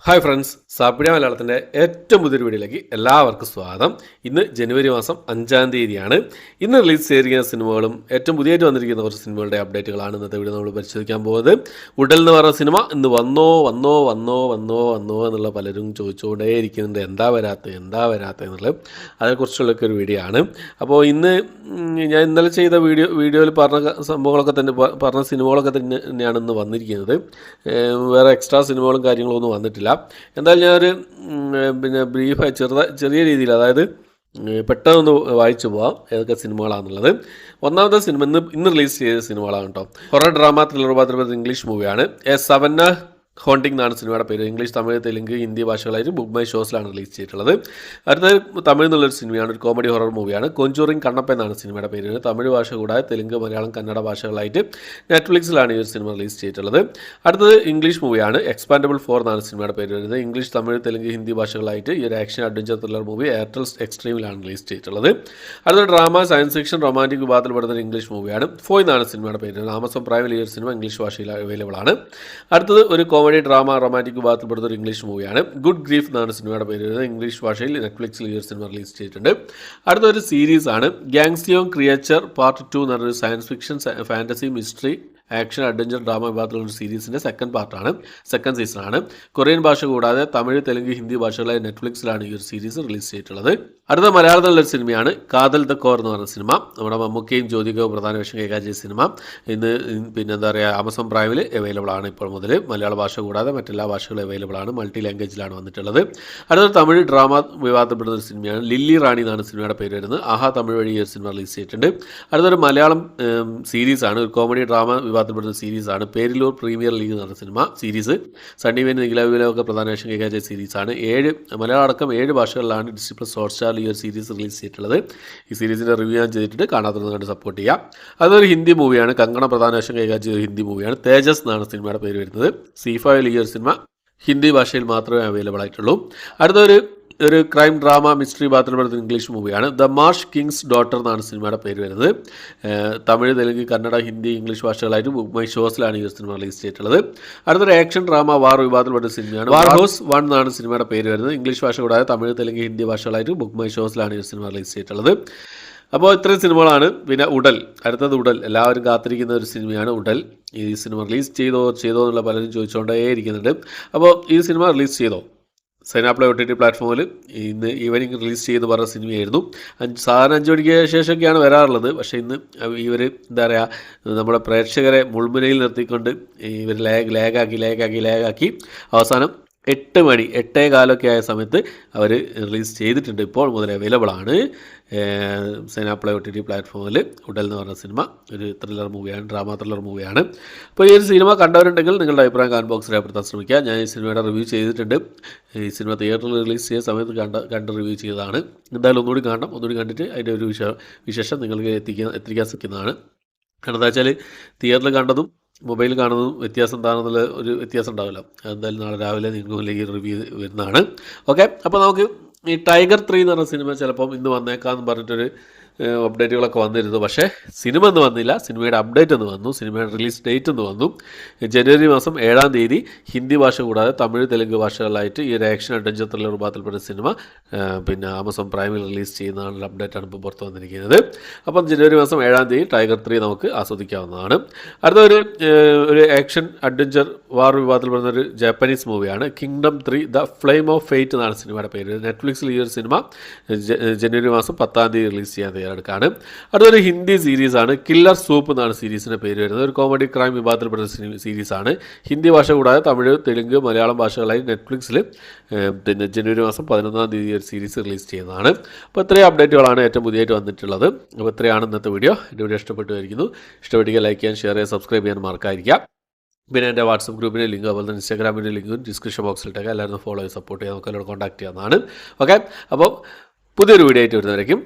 Hi friends, സാപ്പിടിയ മലയാളത്തിൻ്റെ ഏറ്റവും പുതിയൊരു വീഡിയോയിലേക്ക് എല്ലാവർക്കും സ്വാഗതം. ഇന്ന് ജനുവരി മാസം 5-ാം തീയതിയാണ്. ഇന്ന് റിലീസ് ചെയ്തിരിക്കുന്ന സിനിമകളും ഏറ്റവും പുതിയതായിട്ട് വന്നിരിക്കുന്ന കുറച്ച് സിനിമകളുടെ അപ്ഡേറ്റുകളാണ് ഇന്നത്തെ വീഡിയോ നമ്മൾ പരിശോധിക്കാൻ പോകുന്നത്. ഉടൽ എന്ന് പറയുന്ന സിനിമ ഇന്ന് വന്നോ എന്നുള്ള പലരും ചോദിച്ചുകൊണ്ടേ ഇരിക്കുന്നുണ്ട്, എന്താ വരാത്ത എന്നുള്ളത്. അതേക്കുറിച്ചുള്ളൊക്കെ ഒരു വീഡിയോ ആണ്. അപ്പോൾ ഇന്ന് ഞാൻ ഇന്നലെ ചെയ്ത വീഡിയോയിൽ പറഞ്ഞ സിനിമകളൊക്കെ തന്നെയാണ് ഇന്ന് വന്നിരിക്കുന്നത്. വേറെ എക്സ്ട്രാ സിനിമകളും കാര്യങ്ങളൊന്നും വന്നിട്ടില്ല. എന്തായാലും ഞാനൊരു ബ്രീഫായി ചെറിയ രീതിയിൽ, അതായത് പെട്ടെന്ന് വായിച്ചു പോവാം ഏതൊക്കെ സിനിമകളാണെന്നുള്ളത്. ഒന്നാമത്തെ സിനിമ ഇന്ന് റിലീസ് ചെയ്ത സിനിമകളാണ് കേട്ടോ. ഹൊറർ ഡ്രാമ ത്രില്ലർ ഇംഗ്ലീഷ് മൂവിയാണ്. സവന്ന ഹോണ്ടിങ് എന്നാണ് സിനിമയുടെ പേര്. ഇംഗ്ലീഷ്, തമിഴ്, തെലുങ്ക്, ഹിന്ദി ഭാഷകളായിട്ട് ബുക്ക് മൈ ഷോസിലാണ് റിലീസ് ചെയ്തിട്ടുള്ളത്. അടുത്തത് തമിഴ് എന്നുള്ളൊരു സിനിമയാണ്, ഒരു കോമഡി ഹൊറർ മൂവിയാണ്. കൊഞ്ചൂറിങ് കണ്ണപ്പ എന്നാണ് സിനിമയുടെ പേര്. തമിഴ് ഭാഷ കൂടാതെ തെലുങ്ക്, മലയാളം, കന്നഡ ഭാഷകളായിട്ട് നെറ്റ്ഫ്ലിക്സിലാണ് ഈ ഒരു സിനിമ റിലീസ് ചെയ്തിട്ടുള്ളത്. അടുത്തത് ഇംഗ്ലീഷ് മൂവിയാണ്. എക്സ്പാൻഡബിൾ 4 എന്നാണ് സിനിമയുടെ പേര് വരുന്നത്. ഇംഗ്ലീഷ്, തമിഴ്, തെലുങ്ക്, ഹിന്ദി ഭാഷകളായിട്ട് ഈ ഒരു action adventure thriller movie Airtel എക്സ്ട്രീമിലാണ് റിലീസ് ചെയ്തിട്ടുള്ളത്. അടുത്തത് ഡ്രാമ, സയൻസ് ഫിക്ഷൻ, റൊമാൻറ്റിക് വിഭാഗത്തിൽപ്പെടുന്ന ഇംഗ്ലീഷ് മൂവിയാണ്. ഫോയ് എന്നാണ് സിനിമയുടെ പേര്. ആമസോൺ പ്രൈമിൽ ഈ ഒരു സിനിമ ഇംഗ്ലീഷ് ഭാഷയിൽ അവൈലബിൾ ആണ്. അടുത്തത് ഒരു കോമഡി ഡ്രാമ റൊമാൻറ്റിക് വിഭാഗത്തിൽപ്പെടുന്ന ഒരു ഇംഗ്ലീഷ് മൂവിയാണ്. ഗുഡ് ഗ്രീഫ് എന്നാണ് സിനിമയുടെ പേര്. ഇംഗ്ലീഷ് ഭാഷയിൽ നെറ്റ്ഫ്ലിക്സിൽ ഈ ഒരു സിനിമ റിലീസ് ചെയ്തിട്ടുണ്ട്. അടുത്തൊരു സീരീസ് ആണ് ഗാങ്സിയോങ് ക്രിയേച്ചർ പാർട്ട് 2 എന്ന് പറഞ്ഞൊരു science fiction, fantasy, mystery, action adventure drama വിഭാഗത്തിലുള്ള ഒരു സീരീസിൻ്റെ സെക്കൻഡ് സീസണാണ്. കൊറിയൻ ഭാഷ കൂടാതെ തമിഴ്, തെലുങ്ക്, ഹിന്ദി ഭാഷകളായ നെറ്റ്ഫ്ലിക്സിലാണ് ഈ ഒരു സീരീസ് റിലീസ് ചെയ്തിട്ടുള്ളത്. അടുത്ത മലയാളത്തിലുള്ളൊരു സിനിമയാണ് കാതൽ ദ കോർ എന്ന് പറയുന്ന സിനിമ. നമ്മുടെ മമ്മൂക്കയും ജ്യോതികയും പ്രധാന വേഷം കൈകാര്യം ചെയ്ത സിനിമ ഇന്ന് ആമസോൺ പ്രൈമിൽ അവൈലബിൾ ആണ് ഇപ്പോൾ മുതൽ. മലയാള ഭാഷ കൂടാതെ മറ്റെല്ലാ ഭാഷകളും അവൈലബിൾ ആണ്. മൾട്ടി ലാംഗ്വേജിലാണ് വന്നിട്ടുള്ളത്. അടുത്ത തമിഴ് ഡ്രാമ വിവാദപ്പെടുന്ന ഒരു സിനിമയാണ്. ലില്ലി റാണി എന്നാണ് സിനിമയുടെ പേര് വരുന്നത്. ആഹാ തമിഴ് വഴി ഈ ഒരു സിനിമ റിലീസ് ചെയ്തിട്ടുണ്ട്. അടുത്തൊരു മലയാളം സീരീസാണ്, ഒരു comedy drama വിവാദപ്പെടുന്ന സീരീസാണ്. Perilloor premier league എന്ന് പറഞ്ഞ സീരീസ്. സണ്ണി വേൻ, നിഖിലൊക്കെ പ്രധാന വേഷം കൈകാര്യം ചെയ്ത സീരീസാണ്. മലയാളം അടക്കം 7 ഭാഷകളിലാണ് ഡിസ്നി പ്ലസ് ഹോട്ട്സ്റ്റാറിൽ ഈ ഒരു സീരീസ് റിലീസ് ചെയ്തിട്ടുള്ളത്. ഈ സീരീസിൻ്റെ റിവ്യൂ ഞാൻ ചെയ്തിട്ട് കാണാത്തത് കണ്ട് സപ്പോർട്ട് ചെയ്യാം. അതൊരു ഹിന്ദി മൂവിയാണ്. കങ്കണ പ്രധാന വേഷം കൈകാര്യം ചെയ്ത ഹിന്ദി മൂവിയാണ്. തേജസ് എന്നാണ് സിനിമയുടെ പേര് വരുന്നത്. സീഫയിൽ ഈ ഒരു സിനിമ ഹിന്ദി ഭാഷയിൽ മാത്രമേ അവൈലബിൾ ആയിട്ടുള്ളൂ. ഒരു ക്രൈം ഡ്രാമ മിസ്റ്ററി ഭാഗത്തിൽപ്പെടുന്ന ഇംഗ്ലീഷ് മൂവിയാണ്. ദ മാർഷ് കിങ്സ് ഡോട്ടർ എന്നാണ് സിനിമയുടെ പേര് വരുന്നത്. തമിഴ്, തെലുങ്ക്, കന്നഡ, ഹിന്ദി, ഇംഗ്ലീഷ് ഭാഷകളായിട്ട് ബുക്ക് മൈ ഷോസിലാണ് ഈ സിനിമ റിലീസ് ചെയ്തിട്ടുള്ളത്. അടുത്തൊരു ആക്ഷൻ ഡ്രാമ വാർ വിഭാഗത്തിൽപ്പെട്ട സിനിമയാണ്. വാർ ഹൗസ് 1 എന്നാണ് സിനിമയുടെ പേര് വരുന്നത്. ഇംഗ്ലീഷ് ഭാഷ കൂടാതെ തമിഴ്, തെലുങ്ക്, ഹിന്ദി ഭാഷകളായിട്ട് ബുക്ക് മൈ ഷോസിലാണ് ഈ സിനിമ റിലീസ് ചെയ്തിട്ടുള്ളത്. അപ്പോൾ ഇത്രയും സിനിമകളാണ്. പിന്നെ അടുത്തത് ഉടൽ, എല്ലാവരും കാത്തിരിക്കുന്ന ഒരു സിനിമയാണ് ഉടൽ. ഈ സിനിമ റിലീസ് ചെയ്തോ എന്നുള്ള പലരും ചോദിച്ചുകൊണ്ടേ ഇരിക്കുന്നുണ്ട്. അപ്പോൾ ഈ സിനിമ റിലീസ് ചെയ്തോ? സൈനാപ്ലേ OTT പ്ലാറ്റ്ഫോമിൽ ഇന്ന് ഈവനിങ് റിലീസ് ചെയ്ത് പറഞ്ഞ സിനിമയായിരുന്നു. സാധാരണ 5 മണിക്ക് ശേഷമൊക്കെയാണ് വരാറുള്ളത്. പക്ഷേ ഇന്ന് ഇവർ നമ്മുടെ പ്രേക്ഷകരെ മുൾമുനയിൽ നിർത്തിക്കൊണ്ട് ഇവർ ലാഗാക്കി അവസാനം 8:15 ആയ സമയത്ത് അവർ റിലീസ് ചെയ്തിട്ടുണ്ട്. ഇപ്പോൾ മുതൽ അവൈലബിൾ ആണ് സൈനാപ്ലേ OTT പ്ലാറ്റ്ഫോമിൽ. ഉടൽ എന്ന് പറഞ്ഞ സിനിമ ഒരു ത്രില്ലർ മൂവിയാണ്, ഡ്രാമ ത്രില്ലർ മൂവിയാണ്. അപ്പോൾ ഈ ഒരു സിനിമ കണ്ടവരുണ്ടെങ്കിൽ നിങ്ങളുടെ അഭിപ്രായം കമന്റ് ബോക്സിൽ രേഖപ്പെടുത്താൻ ശ്രമിക്കുക. ഞാൻ ഈ സിനിമയുടെ റിവ്യൂ ചെയ്തിട്ടുണ്ട്. ഈ സിനിമ തിയേറ്ററിൽ റിലീസ് ചെയ്ത സമയത്ത് കണ്ട് റിവ്യൂ ചെയ്തതാണ്. എന്തായാലും ഒന്നുകൂടി കണ്ടിട്ട് അതിൻ്റെ ഒരു വിശേഷം നിങ്ങൾക്ക് എത്തിക്കാൻ ശ്രമിക്കുന്നതാണ്. കാരണം എന്താ വെച്ചാൽ തിയേറ്ററിൽ കണ്ടതും മൊബൈൽ കാണുന്നതും വ്യത്യാസം എന്താണെന്നുള്ള ഒരു വ്യത്യാസം ഉണ്ടാവില്ല. എന്തായാലും നാളെ രാവിലെ നിങ്ങൾക്ക് റിവ്യൂ വരുന്നതാണ്. ഓക്കെ, അപ്പോൾ നമുക്ക് ഈ ടൈഗർ 3 എന്ന് പറഞ്ഞ സിനിമ ചിലപ്പം ഇന്ന് വന്നേക്കാമെന്ന് പറഞ്ഞിട്ടൊരു അപ്ഡേറ്റുകളൊക്കെ വന്നിരുന്നു. പക്ഷേ സിനിമ ഒന്നും വന്നില്ല. സിനിമയുടെ അപ്ഡേറ്റ് ഒന്ന് വന്നു. സിനിമയുടെ റിലീസ് ഡേറ്റ് ഒന്ന് വന്നു. ജനുവരി മാസം 7-ാം തീയതി ഹിന്ദി ഭാഷ കൂടാതെ തമിഴ്, തെലുങ്ക് ഭാഷകളായിട്ട് ഈ ഒരു ആക്ഷൻ അഡ്വഞ്ചർ ത്രില്ലർ വിഭാഗത്തിൽപ്പെട്ട സിനിമ ആമസോൺ പ്രൈമിൽ റിലീസ് ചെയ്യുന്നതാണ് അപ്ഡേറ്റാണ് ഇപ്പോൾ പുറത്ത് വന്നിരിക്കുന്നത്. അപ്പം ജനുവരി മാസം 7-ാം തീയതി ടൈഗർ 3 നമുക്ക് ആസ്വദിക്കാവുന്നതാണ്. അടുത്ത ഒരു ആക്ഷൻ അഡ്വഞ്ചർ വാർ വിഭാഗത്തിൽപ്പെടുന്ന ഒരു ജാപ്പനീസ് മൂവിയാണ്. Kingdom 3 the flame off fate എന്നാണ് സിനിമയുടെ പേര്. നെറ്റ്ഫ്ലിക്സിൽ ഈ ഒരു സിനിമ ജനുവരി മാസം 10-ാം തീയതി റിലീസ് ചെയ്യാൻ തയ്യാറെടുക്കുകയാണ്. അടുത്തൊരു ഹിന്ദി സീരീസാണ്. കില്ലർ സൂപ്പ് എന്നാണ് സീരീസിൻ്റെ പേര് വരുന്നത്. ഒരു കോമഡി ക്രൈം വിഭാഗത്തിൽപ്പെടുന്ന സീരീസാണ്. ഹിന്ദി ഭാഷ കൂടാതെ തമിഴ്, തെലുങ്ക്, മലയാളം ഭാഷകളായി നെറ്റ്ഫ്ലിക്സിൽ ജനുവരി മാസം 11-ാം തീയതി ഒരു സീരീസ് റിലീസ് ചെയ്യുന്നതാണ്. അപ്പോൾ ഇത്രയും അപ്ഡേറ്റുകളാണ് ഏറ്റവും പുതിയതായിട്ട് വന്നിട്ടുള്ളത്. അപ്പോൾ ഇത്രയാണ് ഇന്നത്തെ വീഡിയോ. എൻ്റെ വീഡിയോ ഇഷ്ടപ്പെട്ടുമായിരിക്കുന്നു. ഇഷ്ടപ്പെട്ടെങ്കിൽ ലൈക്ക് ചെയ്യാൻ, ഷെയർ ചെയ്യാൻ, സബ്സ്ക്രൈബ് ചെയ്യാൻ മറക്കാതിരിക്കുക. പിന്നെ എൻ്റെ വാട്സപ്പ് ഗ്രൂപ്പിൻ്റെ ലിങ്ക്, അതുപോലെ തന്നെ ഇൻസ്റ്റാഗ്രാമിൻ്റെ ലിങ്കും ഡിസ്ക്രിപ്ഷൻ ബോക്സിലിട്ടേക്ക് എല്ലാവരും ഫോളോ ചെയ്ത് സപ്പോർട്ട് ചെയ്യാൻ നമുക്ക് എല്ലാവരും കോൺടാക്ട് ചെയ്യാവുന്നതാണ്. ഓക്കെ, അപ്പോൾ പുതിയൊരു വീഡിയോ ആയിട്ട് വരുന്നവരേക്കും